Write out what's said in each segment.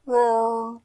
Well.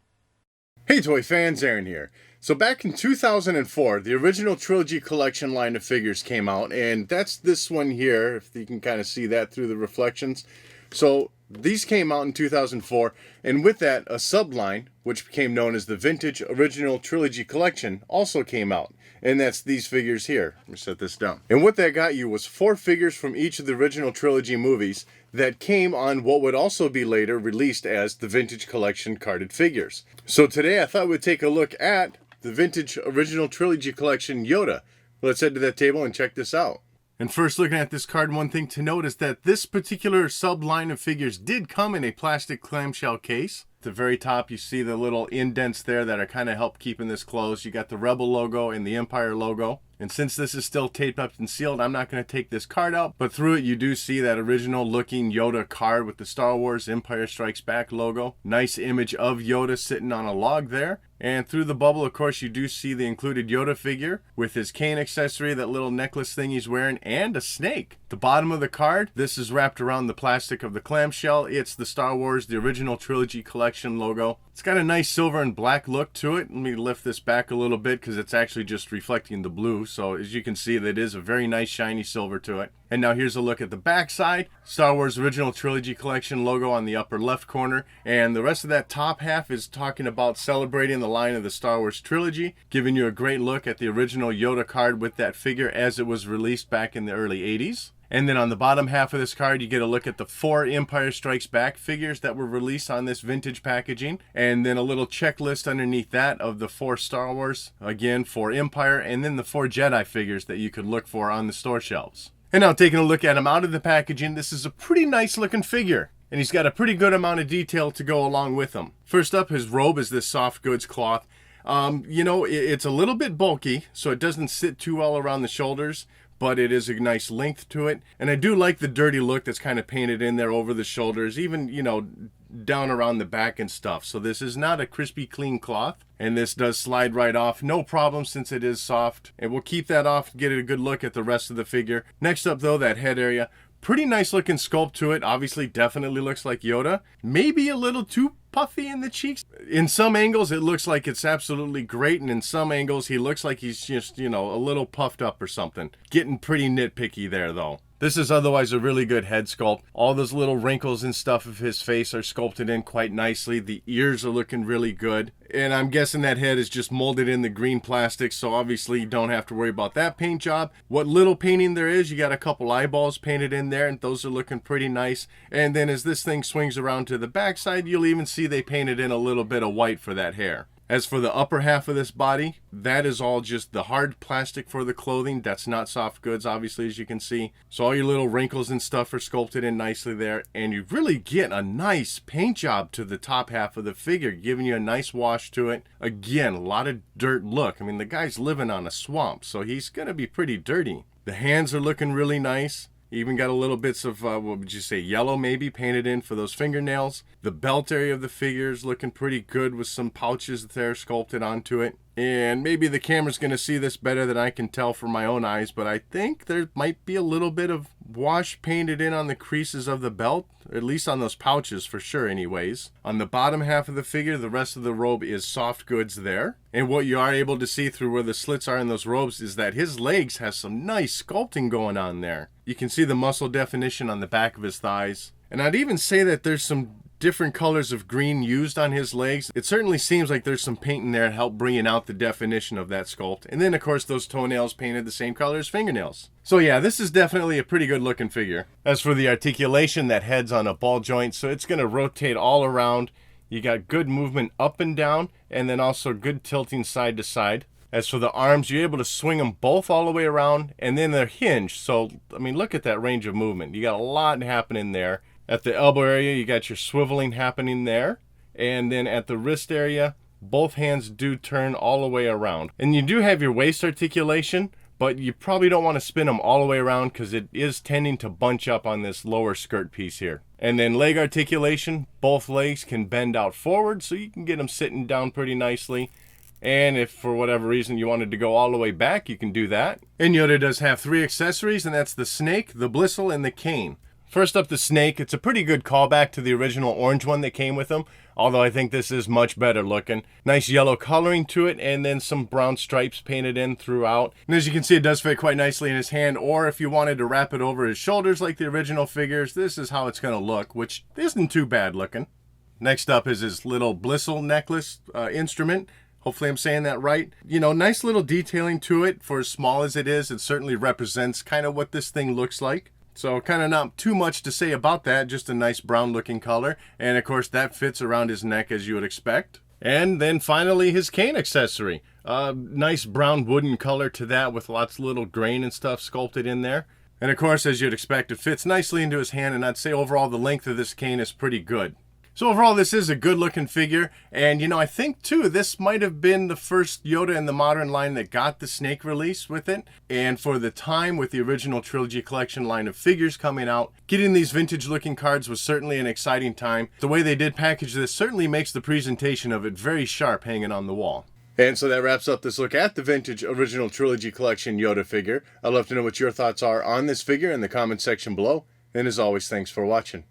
Hey toy fans, Aaron here. So back in 2004, the original Trilogy Collection line of figures came out, and that's this one here, if you can kind of see that through the reflections. So these came out in 2004, and with that, a subline, which became known as the Vintage Original Trilogy Collection, also came out. And that's these figures here. Let me set this down. And what that got you was 4 figures from each of the original trilogy movies that came on what would also be later released as the Vintage Collection carded figures. So today I thought we'd take a look at the Vintage Original Trilogy Collection Yoda. Let's head to that table and check this out. And first, looking at this card, one thing to note is that this particular sub-line of figures did come in a plastic clamshell case. At the very top, you see the little indents there that are kind of help keeping this closed. You got the Rebel logo and the Empire logo. And since this is still taped up and sealed, I'm not going to take this card out. But through it, you do see that original looking Yoda card with the Star Wars Empire Strikes Back logo. Nice image of Yoda sitting on a log there. And through the bubble, of course, you do see the included Yoda figure with his cane accessory, that little necklace thing he's wearing, and a snake. The bottom of the card, this is wrapped around the plastic of the clamshell. It's the Star Wars, the Original Trilogy Collection logo. It's got a nice silver and black look to it. Let me lift this back a little bit because it's actually just reflecting the blue. So as you can see, that is a very nice shiny silver to it. And now here's a look at the back side. Star Wars Original Trilogy Collection logo on the upper left corner. And the rest of that top half is talking about celebrating the line of the Star Wars trilogy, giving you a great look at the original Yoda card with that figure as it was released back in the early 80s. And then on the bottom half of this card, you get a look at the 4 Empire Strikes Back figures that were released on this vintage packaging. And then a little checklist underneath that of the 4 Star Wars, again, 4 Empire, and then the 4 Jedi figures that you could look for on the store shelves. And now taking a look at him out of the packaging, this is a pretty nice looking figure. And he's got a pretty good amount of detail to go along with him. First up, his robe is this soft goods cloth. It's a little bit bulky, so it doesn't sit too well around the shoulders, but it is a nice length to it. And I do like the dirty look that's kind of painted in there over the shoulders, even, down around the back and stuff. So this is not a crispy, clean cloth. And this does slide right off, no problem, since it is soft. And we'll keep that off to get a good look at the rest of the figure. Next up, though, that head area. Pretty nice looking sculpt to it. Obviously, definitely looks like Yoda. Maybe a little too puffy in the cheeks. In some angles, it looks like it's absolutely great. And in some angles, he looks like he's just, a little puffed up or something. Getting pretty nitpicky there, though. This is otherwise a really good head sculpt. All those little wrinkles and stuff of his face are sculpted in quite nicely. The ears are looking really good. And I'm guessing that head is just molded in the green plastic, so obviously you don't have to worry about that paint job. What little painting there is, you got a couple eyeballs painted in there, and those are looking pretty nice. And then as this thing swings around to the backside, you'll even see they painted in a little bit of white for that hair. As for the upper half of this body, that is all just the hard plastic for the clothing. That's not soft goods, obviously, as you can see. So all your little wrinkles and stuff are sculpted in nicely there. And you really get a nice paint job to the top half of the figure, giving you a nice wash to it. Again, a lot of dirt look. I mean, the guy's living on a swamp, so he's going to be pretty dirty. The hands are looking really nice. Even got a little bits of, what would you say, yellow maybe painted in for those fingernails. The belt area of the figure is looking pretty good with some pouches there sculpted onto it. And maybe the camera's going to see this better than I can tell from my own eyes, but I think there might be a little bit of wash painted in on the creases of the belt, at least on those pouches for sure anyways. On the bottom half of the figure, the rest of the robe is soft goods there. And what you are able to see through where the slits are in those robes is that his legs has some nice sculpting going on there. You can see the muscle definition on the back of his thighs. And I'd even say that there's some different colors of green used on his legs. It certainly seems like there's some paint in there to help bringing out the definition of that sculpt. And then of course those toenails painted the same color as fingernails. So yeah, this is definitely a pretty good looking figure. As for the articulation, that head's on a ball joint, so it's going to rotate all around. You got good movement up and down, and then also good tilting side to side. As for the arms, you're able to swing them both all the way around, and then they're hinged. So, I mean, look at that range of movement. You got a lot happening there. At the elbow area, you got your swiveling happening there. And then at the wrist area, both hands do turn all the way around. And you do have your waist articulation, but you probably don't want to spin them all the way around because it is tending to bunch up on this lower skirt piece here. And then leg articulation, both legs can bend out forward, so you can get them sitting down pretty nicely. And if for whatever reason you wanted to go all the way back, you can do that. And Yoda does have 3 accessories, and that's the snake, the blistle, and the cane. First up, the snake. It's a pretty good callback to the original orange one that came with him, although I think this is much better looking. Nice yellow coloring to it, and then some brown stripes painted in throughout. And as you can see, it does fit quite nicely in his hand, or if you wanted to wrap it over his shoulders like the original figures, this is how it's going to look, which isn't too bad looking. Next up is his little blistle necklace instrument. Hopefully I'm saying that right. You know, nice little detailing to it. For as small as it is, it certainly represents kind of what this thing looks like. So kind of not too much to say about that, just a nice brown looking color. And of course that fits around his neck as you would expect. And then finally his cane accessory. Nice brown wooden color to that with lots of little grain and stuff sculpted in there. And of course, as you'd expect, it fits nicely into his hand, and I'd say overall the length of this cane is pretty good. So overall, this is a good looking figure, and you know, I think too, this might have been the first Yoda in the modern line that got the snake release with it. And for the time, with the original Trilogy Collection line of figures coming out, getting these vintage looking cards was certainly an exciting time. The way they did package this certainly makes the presentation of it very sharp hanging on the wall. And so that wraps up this look at the Vintage Original Trilogy Collection Yoda figure. I'd love to know what your thoughts are on this figure in the comments section below. And as always, thanks for watching.